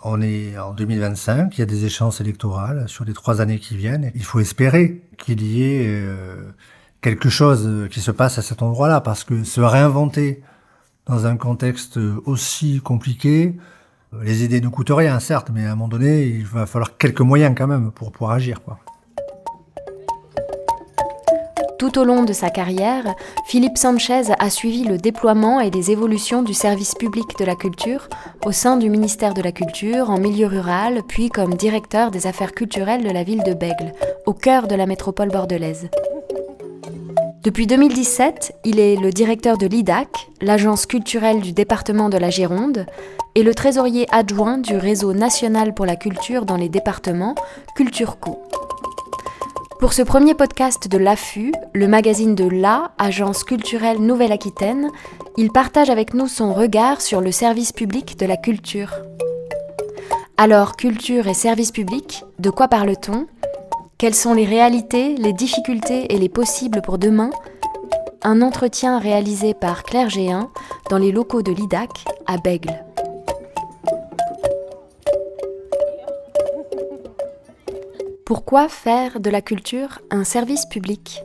On est en 2025, il y a des échéances électorales sur les 3 années qui viennent. Il faut espérer qu'il y ait quelque chose qui se passe à cet endroit-là, parce que se réinventer dans un contexte aussi compliqué, les idées ne coûtent rien, certes, mais à un moment donné, il va falloir quelques moyens quand même pour pouvoir agir, quoi. Tout au long de sa carrière, Philippe Sanchez a suivi le déploiement et les évolutions du service public de la culture au sein du ministère de la Culture, en milieu rural, puis comme directeur des affaires culturelles de la ville de Bègles, au cœur de la métropole bordelaise. Depuis 2017, il est le directeur de l'IDAC, l'agence culturelle du département de la Gironde, et le trésorier adjoint du réseau national pour la culture dans les départements, CultureCo. Pour ce premier podcast de l'AFU, le magazine de la Agence culturelle Nouvelle-Aquitaine, il partage avec nous son regard sur le service public de la culture. Alors, culture et service public, de quoi parle-t-on ? Quelles sont les réalités, les difficultés et les possibles pour demain ? Un entretien réalisé par Claire Géhin dans les locaux de l'IDAC à Bègles. Pourquoi faire de la culture un service public ?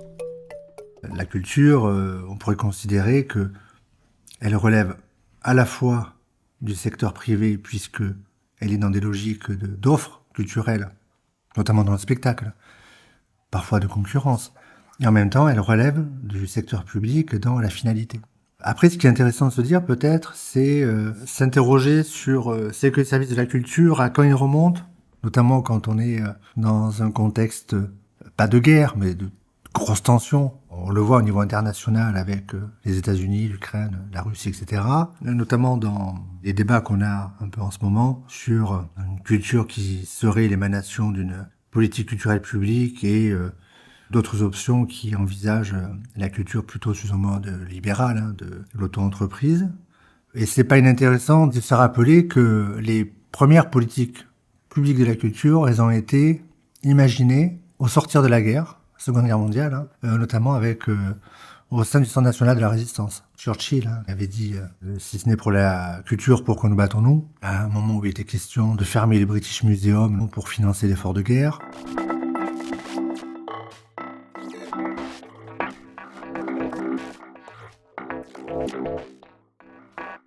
La culture, on pourrait considérer qu'elle relève à la fois du secteur privé, puisque elle est dans des logiques d'offres culturelles, notamment dans le spectacle, parfois de concurrence. Et en même temps, elle relève du secteur public dans la finalité. Après, ce qui est intéressant de se dire, peut-être, c'est s'interroger sur c'est que le service de la culture, à quand il remonte, notamment quand on est dans un contexte, pas de guerre, mais de grosses tensions. On le voit au niveau international avec les États-Unis, l'Ukraine, la Russie, etc. Notamment dans les débats qu'on a un peu en ce moment sur une culture qui serait l'émanation d'une politique culturelle publique et d'autres options qui envisagent la culture plutôt sous un mode libéral, de l'auto-entreprise. Et c'est pas inintéressant de se rappeler que les premières politiques publiques de la culture, elles ont été imaginées au sortir de la guerre, Seconde Guerre mondiale, notamment avec au sein du Centre national de la résistance. Churchill avait dit si ce n'est pour la culture, pourquoi nous battons-nous ? À un moment où il était question de fermer les British Museum pour financer l'effort de guerre.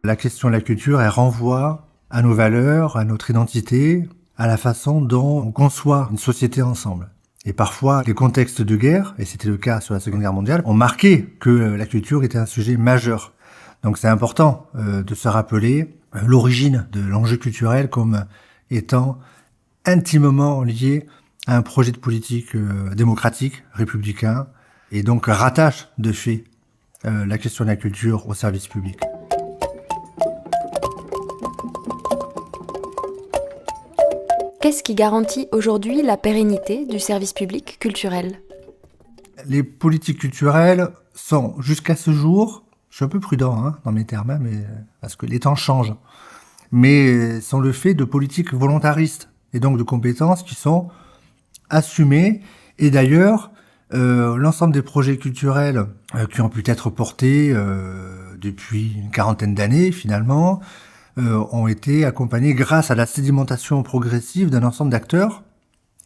La question de la culture, elle renvoie à nos valeurs, à notre identité, à la façon dont on conçoit une société ensemble. Et parfois, les contextes de guerre, et c'était le cas sur la Seconde Guerre mondiale, ont marqué que la culture était un sujet majeur. Donc c'est important de se rappeler l'origine de l'enjeu culturel comme étant intimement lié à un projet de politique démocratique, républicain, et donc rattache de fait la question de la culture au service public. Qu'est-ce qui garantit aujourd'hui la pérennité du service public culturel ? Les politiques culturelles sont, jusqu'à ce jour, je suis un peu prudent dans mes termes, mais parce que les temps changent, mais sont le fait de politiques volontaristes et donc de compétences qui sont assumées. Et d'ailleurs, l'ensemble des projets culturels qui ont pu être portés depuis une quarantaine d'années, finalement, ont été accompagnés grâce à la sédimentation progressive d'un ensemble d'acteurs,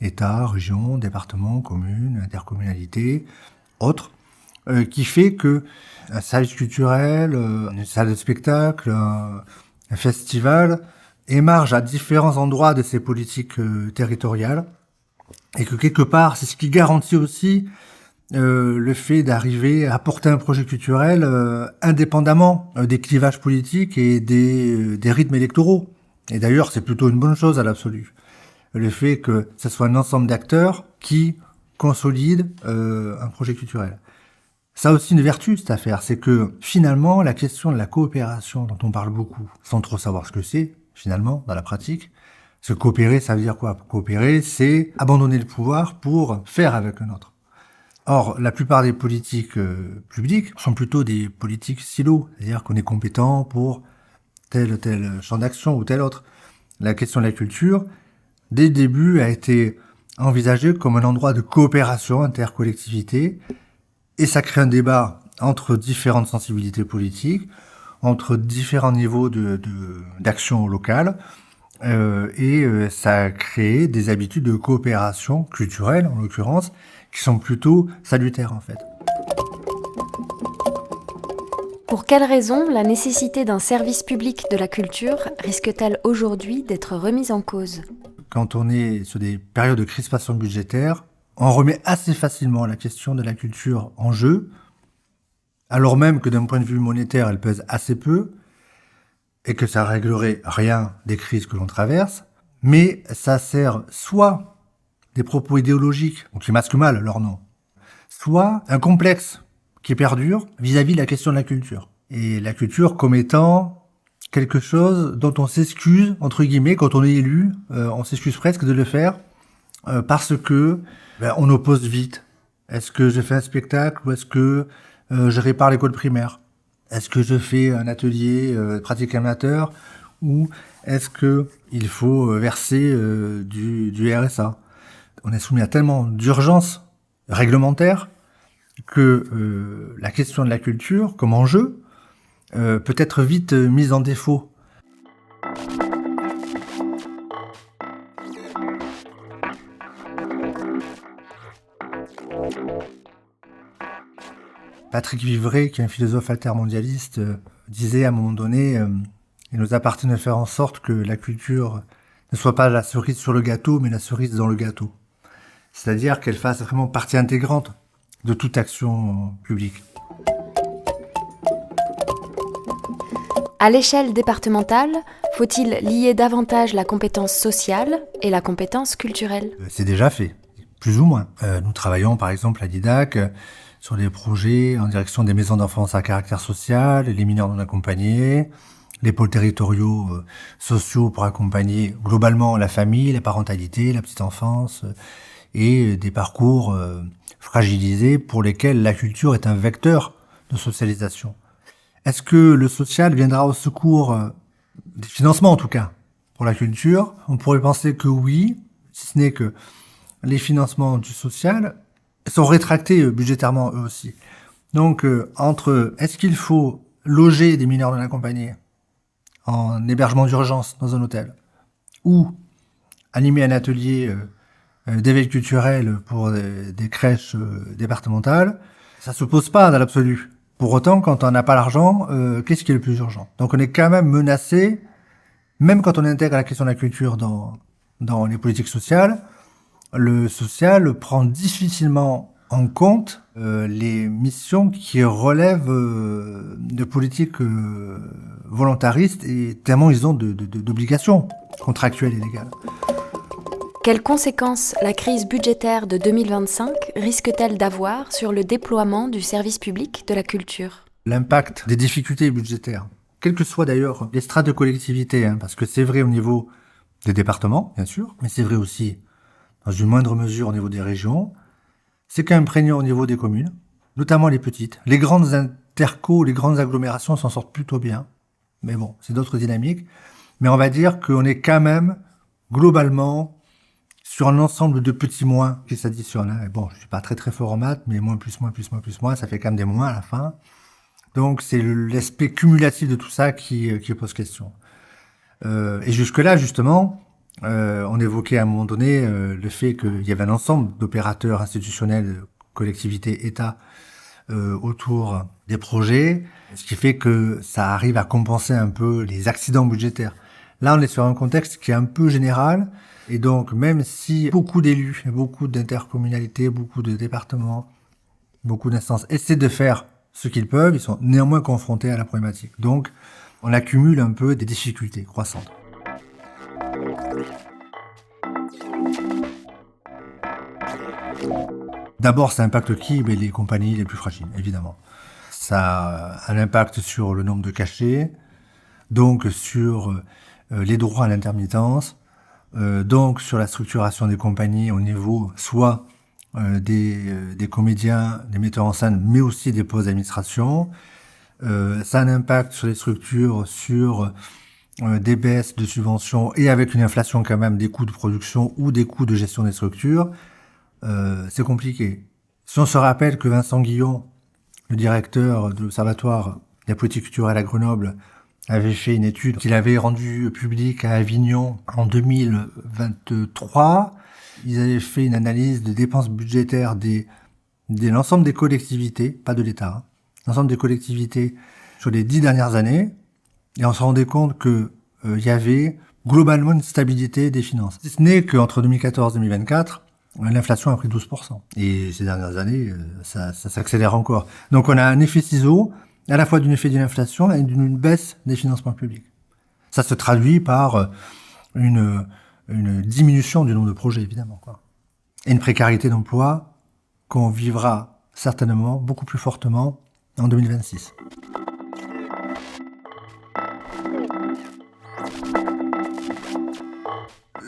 État, région, département, communes, intercommunalités, autres, qui fait que un service culturel, une salle de spectacle, un festival émarge à différents endroits de ces politiques territoriales, et que quelque part, c'est ce qui garantit aussi le fait d'arriver à porter un projet culturel indépendamment des clivages politiques et des rythmes électoraux. Et d'ailleurs, c'est plutôt une bonne chose à l'absolu. Le fait que ce soit un ensemble d'acteurs qui consolident un projet culturel. Ça a aussi une vertu, cette affaire, c'est que finalement, la question de la coopération dont on parle beaucoup, sans trop savoir ce que c'est, finalement, dans la pratique, se coopérer, ça veut dire quoi ? Coopérer, c'est abandonner le pouvoir pour faire avec un autre. Or, la plupart des politiques publiques sont plutôt des politiques silos, c'est-à-dire qu'on est compétent pour tel ou tel champ d'action ou tel autre. La question de la culture, dès le début, a été envisagée comme un endroit de coopération intercollectivité, et ça crée un débat entre différentes sensibilités politiques, entre différents niveaux d'action locale, Ça a créé des habitudes de coopération culturelle, en l'occurrence, qui sont plutôt salutaires en fait. Pour quelles raisons la nécessité d'un service public de la culture risque-t-elle aujourd'hui d'être remise en cause ? Quand on est sur des périodes de crispation budgétaire, on remet assez facilement la question de la culture en jeu, alors même que d'un point de vue monétaire, elle pèse assez peu, et que ça réglerait rien des crises que l'on traverse, mais ça sert soit des propos idéologiques, qui masquent mal leur nom, soit un complexe qui perdure vis-à-vis de la question de la culture. Et la culture comme étant quelque chose dont on s'excuse, entre guillemets, quand on est élu, on s'excuse presque de le faire, parce que on oppose vite. Est-ce que je fais un spectacle ou est-ce que je répare l'école primaire ? Est-ce que je fais un atelier pratique amateur ou est-ce que il faut verser du RSA ? On est soumis à tellement d'urgences réglementaires que la question de la culture, comme enjeu, peut être vite mise en défaut. Patrick Vivray, qui est un philosophe altermondialiste, disait à un moment donné il nous appartient de faire en sorte que la culture ne soit pas la cerise sur le gâteau, mais la cerise dans le gâteau. C'est-à-dire qu'elle fasse vraiment partie intégrante de toute action publique. À l'échelle départementale, faut-il lier davantage la compétence sociale et la compétence culturelle ? C'est déjà fait, plus ou moins. Nous travaillons par exemple à Didac sur des projets en direction des maisons d'enfance à caractère social, les mineurs non accompagnés, les pôles territoriaux sociaux pour accompagner globalement la famille, la parentalité, la petite enfance, et des parcours fragilisés pour lesquels la culture est un vecteur de socialisation. Est-ce que le social viendra au secours des financements en tout cas pour la culture ? On pourrait penser que oui, si ce n'est que les financements du social sont rétractés budgétairement eux aussi. Donc entre est-ce qu'il faut loger des mineurs non accompagnés en hébergement d'urgence dans un hôtel ou animer un atelier d'éveil culturel pour des crèches départementales, ça se pose pas dans l'absolu. Pour autant, quand on n'a pas l'argent, qu'est-ce qui est le plus urgent ? Donc on est quand même menacé, même quand on intègre la question de la culture dans les politiques sociales, le social prend difficilement en compte les missions qui relèvent de politiques volontaristes et tellement ils ont d'obligations contractuelles et légales. Quelles conséquences la crise budgétaire de 2025 risque-t-elle d'avoir sur le déploiement du service public de la culture ? L'impact des difficultés budgétaires, quelles que soient d'ailleurs les strates de collectivité, parce que c'est vrai au niveau des départements, bien sûr, mais c'est vrai aussi dans une moindre mesure au niveau des régions, c'est quand même prégnant au niveau des communes, notamment les petites. Les grandes intercos, les grandes agglomérations s'en sortent plutôt bien, mais bon, c'est d'autres dynamiques. Mais on va dire qu'on est quand même, globalement, sur un ensemble de petits moins qui s'additionnent. Et bon, je suis pas très très fort en maths, mais moins plus moins plus moins plus moins, ça fait quand même des moins à la fin. Donc c'est l'aspect cumulatif de tout ça qui pose question. Et jusque-là, justement, on évoquait à un moment donné le fait qu'il y avait un ensemble d'opérateurs institutionnels, collectivités, États, autour des projets, ce qui fait que ça arrive à compenser un peu les accidents budgétaires. Là, on est sur un contexte qui est un peu général, et donc même si beaucoup d'élus, beaucoup d'intercommunalités, beaucoup de départements, beaucoup d'instances essaient de faire ce qu'ils peuvent, ils sont néanmoins confrontés à la problématique. Donc, on accumule un peu des difficultés croissantes. D'abord, ça impacte qui ? Les compagnies les plus fragiles, évidemment. Ça a un impact sur le nombre de cachets, donc sur les droits à l'intermittence, donc sur la structuration des compagnies au niveau soit des comédiens, des metteurs en scène, mais aussi des postes d'administration. Ça a un impact sur les structures, sur des baisses de subventions et avec une inflation quand même des coûts de production ou des coûts de gestion des structures. C'est compliqué. Si on se rappelle que Vincent Guillon, le directeur de l'Observatoire de la politique culturelle à Grenoble, avait fait une étude qu'il avait rendue publique à Avignon en 2023. Ils avaient fait une analyse des dépenses budgétaires de l'ensemble des collectivités, pas de l'État, hein, l'ensemble des collectivités sur les 10 dernières années. Et on se rendait compte que y avait globalement une stabilité des finances. Si ce n'est qu'entre 2014 et 2024, l'inflation a pris 12%. Et ces dernières années, ça s'accélère encore. Donc on a un effet ciseau, à la fois d'un effet de l'inflation et d'une baisse des financements publics. Ça se traduit par une diminution du nombre de projets, évidemment, quoi. Et une précarité d'emploi qu'on vivra certainement beaucoup plus fortement en 2026.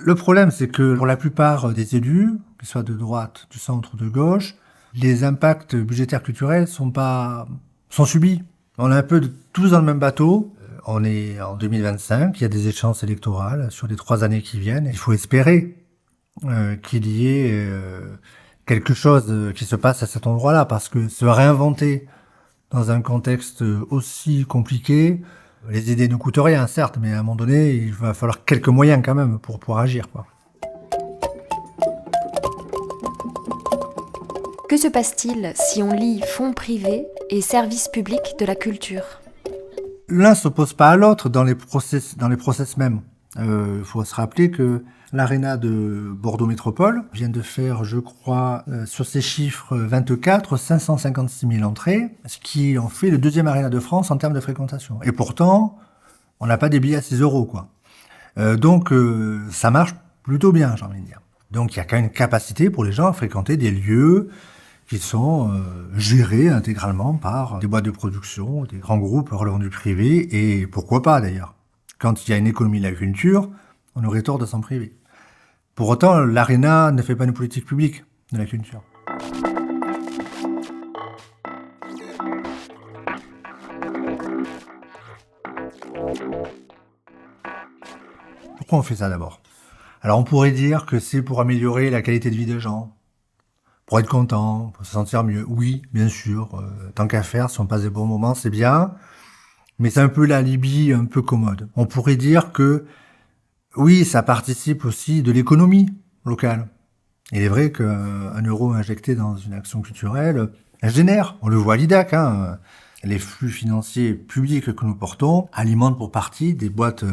Le problème, c'est que pour la plupart des élus, qu'ils soient de droite, du centre ou de gauche, les impacts budgétaires culturels sont subis. On est un peu tous dans le même bateau. On est en 2025, il y a des échéances électorales sur les 3 années qui viennent. Il faut espérer qu'il y ait quelque chose qui se passe à cet endroit-là, parce que se réinventer dans un contexte aussi compliqué, les idées ne coûtent rien, certes, mais à un moment donné, il va falloir quelques moyens quand même pour pouvoir agir, quoi. Que se passe-t-il si on lie fonds privés et services publics de la culture ? L'un ne s'oppose pas à l'autre dans les process mêmes. Faut se rappeler que l'Arena de Bordeaux Métropole vient de faire, je crois, sur ses chiffres 556 000 entrées, ce qui en fait le 2e Arena de France en termes de fréquentation. Et pourtant, on n'a pas des billets à 6 €, quoi. Donc, ça marche plutôt bien, j'ai envie de dire. Donc, il y a quand même une capacité pour les gens à fréquenter des lieux qui sont gérés intégralement par des boîtes de production, des grands groupes relevant du privé, et pourquoi pas d'ailleurs. Quand il y a une économie de la culture, on aurait tort de s'en priver. Pour autant, l'Arena ne fait pas une politique publique de la culture. Pourquoi on fait ça d'abord ? Alors on pourrait dire que c'est pour améliorer la qualité de vie des gens, pour être content, pour se sentir mieux. Oui, bien sûr, tant qu'à faire, si on passe des bons moments, c'est bien, mais c'est un peu l'alibi un peu commode. On pourrait dire que oui, ça participe aussi de l'économie locale. Il est vrai qu'un euro injecté dans une action culturelle génère, on le voit à l'IDAC, hein, les flux financiers publics que nous portons alimentent pour partie des boîtes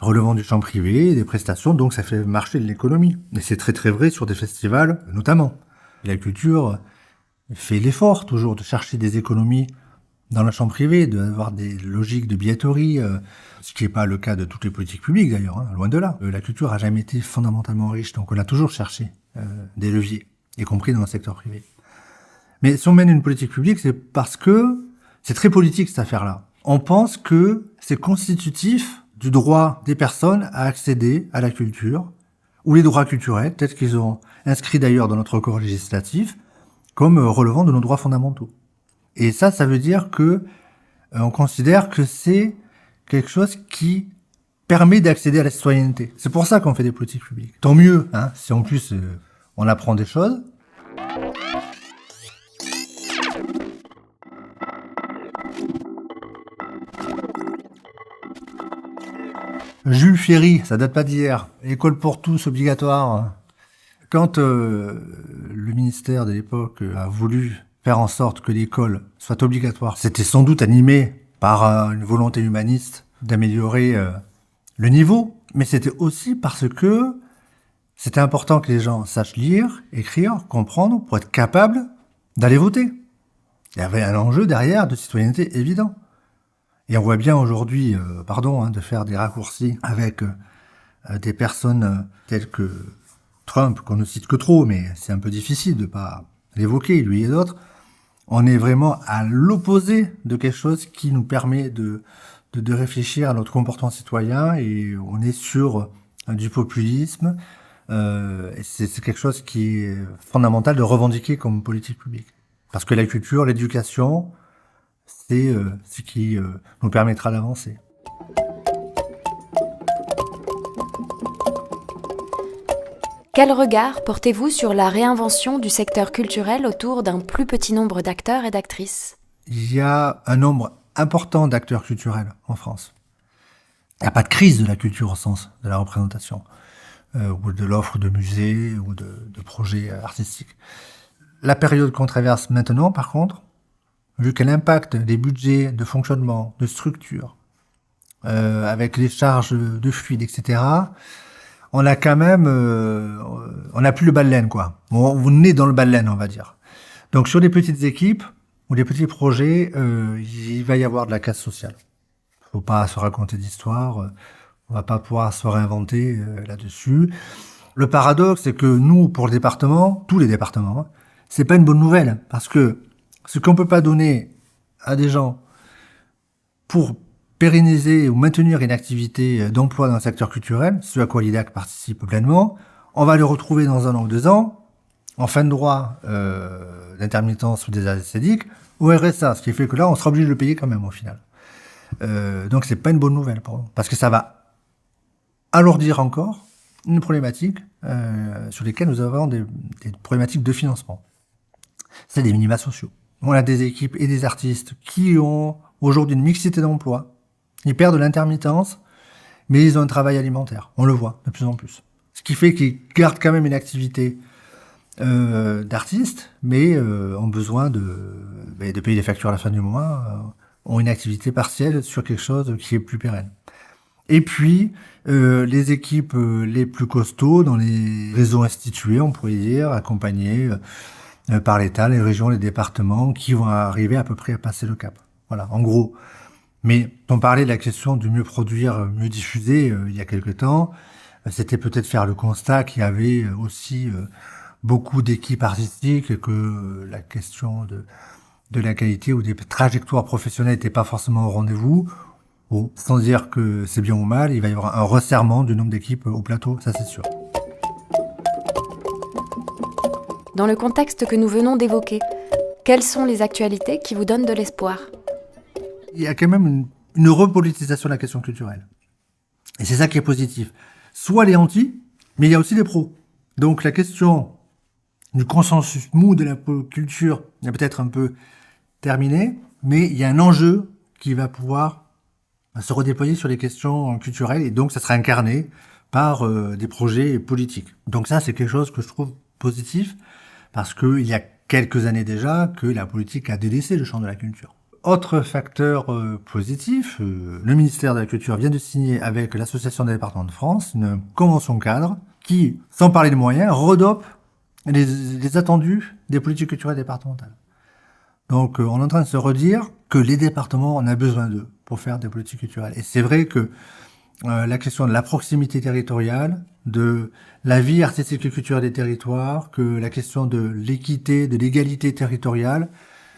relevant du champ privé, des prestations, donc ça fait marcher de l'économie. Et c'est très très vrai sur des festivals, notamment. La culture fait l'effort toujours de chercher des économies dans le champ privé, d'avoir des logiques de billetterie, ce qui n'est pas le cas de toutes les politiques publiques d'ailleurs, hein, loin de là. La culture a jamais été fondamentalement riche, donc on a toujours cherché des leviers, y compris dans le secteur privé. Mais si on mène une politique publique, c'est parce que c'est très politique cette affaire-là. On pense que c'est constitutif du droit des personnes à accéder à la culture, ou les droits culturels, peut-être qu'ils ont inscrit d'ailleurs dans notre corps législatif, comme relevant de nos droits fondamentaux. Et ça veut dire que on considère que c'est quelque chose qui permet d'accéder à la citoyenneté. C'est pour ça qu'on fait des politiques publiques. Tant mieux, hein, si en plus on apprend des choses. Jules Ferry, ça date pas d'hier. École pour tous obligatoire. Quand le ministère de l'époque a voulu faire en sorte que l'école soit obligatoire, c'était sans doute animé par une volonté humaniste d'améliorer le niveau, mais c'était aussi parce que c'était important que les gens sachent lire, écrire, comprendre, pour être capables d'aller voter. Il y avait un enjeu derrière de citoyenneté évident. Et on voit bien aujourd'hui, de faire des raccourcis avec des personnes telles que Trump, qu'on ne cite que trop, mais c'est un peu difficile de pas l'évoquer, lui et d'autres. On est vraiment à l'opposé de quelque chose qui nous permet de réfléchir à notre comportement citoyen, et on est sur du populisme. Et c'est quelque chose qui est fondamental de revendiquer comme politique publique. Parce que la culture, l'éducation, c'est ce qui nous permettra d'avancer. Quel regard portez-vous sur la réinvention du secteur culturel autour d'un plus petit nombre d'acteurs et d'actrices ? Il y a un nombre important d'acteurs culturels en France. Il n'y a pas de crise de la culture au sens de la représentation, ou de l'offre de musées, ou de projets artistiques. La période qu'on traverse maintenant, par contre, vu qu'elle impacte des budgets de fonctionnement, de structure, avec les charges de fluide, etc., on a quand même, on n'a plus le bas de laine, quoi. On est dans le bas de laine, on va dire. Donc sur des petites équipes ou des petits projets, il va y avoir de la casse sociale. Faut pas se raconter d'histoire, on va pas pouvoir se réinventer là-dessus. Le paradoxe, c'est que nous, pour le département, tous les départements, c'est pas une bonne nouvelle, parce que ce qu'on peut pas donner à des gens pour pérenniser ou maintenir une activité d'emploi dans le secteur culturel, ce à quoi l'IDAC participe pleinement, on va le retrouver dans 1 an ou 2 ans, en fin de droit d'intermittence ou des aides cédiques, au RSA, ce qui fait que là, on sera obligé de le payer quand même au final. Donc c'est pas une bonne nouvelle pour nous, parce que ça va alourdir encore une problématique sur lesquelles nous avons des problématiques de financement. C'est des minima sociaux. On a des équipes et des artistes qui ont aujourd'hui une mixité d'emploi. Ils perdent de l'intermittence, mais ils ont un travail alimentaire. On le voit de plus en plus. Ce qui fait qu'ils gardent quand même une activité d'artistes, mais ont besoin de payer des factures à la fin du mois, ont une activité partielle sur quelque chose qui est plus pérenne. Et puis, les équipes les plus costauds dans les réseaux institués, on pourrait dire, accompagnés par l'État, les régions, les départements, qui vont arriver à peu près à passer le cap. Voilà, en gros. Mais on parlait de la question du mieux produire, mieux diffuser il y a quelque temps. C'était peut-être faire le constat qu'il y avait aussi beaucoup d'équipes artistiques et que la question de la qualité ou des trajectoires professionnelles n'était pas forcément au rendez-vous. Bon, sans dire que c'est bien ou mal, il va y avoir un resserrement du nombre d'équipes au plateau, ça c'est sûr. Dans le contexte que nous venons d'évoquer, quelles sont les actualités qui vous donnent de l'espoir ? Il y a quand même une repolitisation de la question culturelle. Et c'est ça qui est positif. Soit les anti, mais il y a aussi les pros. Donc la question du consensus mou de la culture est peut-être un peu terminée, mais il y a un enjeu qui va pouvoir se redéployer sur les questions culturelles, et donc ça sera incarné par des projets politiques. Donc ça, c'est quelque chose que je trouve positif, parce qu'il y a quelques années déjà que la politique a délaissé le champ de la culture. Autre facteur positif, le ministère de la Culture vient de signer avec l'Association des départements de France une convention cadre qui, sans parler de moyens, redope les attendus des politiques culturelles départementales. Donc on est en train de se redire que les départements, on a besoin d'eux pour faire des politiques culturelles. Et c'est vrai que la question de la proximité territoriale, de la vie artistique et culturelle des territoires, que la question de l'équité, de l'égalité territoriale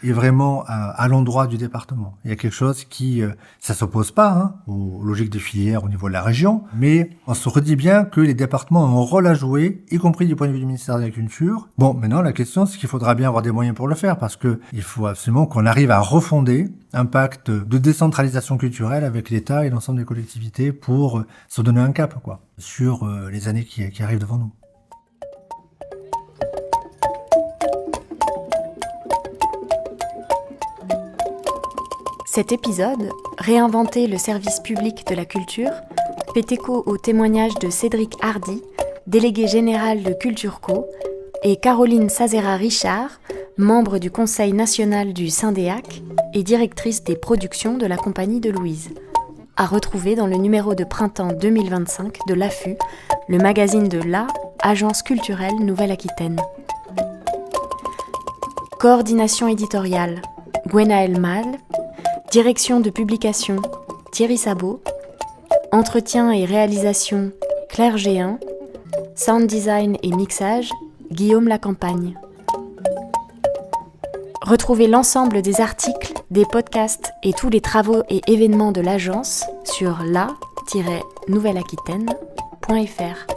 est vraiment à l'endroit du département. Il y a quelque chose qui, ça s'oppose pas aux logiques de filière au niveau de la région, mais on se redit bien que les départements ont un rôle à jouer, y compris du point de vue du ministère de la Culture. Bon, maintenant la question, c'est qu'il faudra bien avoir des moyens pour le faire, parce que il faut absolument qu'on arrive à refonder un pacte de décentralisation culturelle avec l'État et l'ensemble des collectivités pour se donner un cap, quoi, sur les années qui arrivent devant nous. Cet épisode, Réinventer le service public de la culture, fait écho au témoignage de Cédric Hardy, délégué général de Cultureco, et Caroline Sazera-Richard, membre du Conseil national du Syndéac et directrice des productions de la Compagnie de Louise. À retrouver dans le numéro de printemps 2025 de l'AFU, le magazine de l'Agence culturelle Nouvelle-Aquitaine. Coordination éditoriale, Gwenaëlle Mal. Direction de publication, Thierry Sabot. Entretien et réalisation, Claire Géhin. Sound design et mixage, Guillaume Lacampagne. Retrouvez l'ensemble des articles, des podcasts et tous les travaux et événements de l'agence sur la-nouvelle-aquitaine.fr.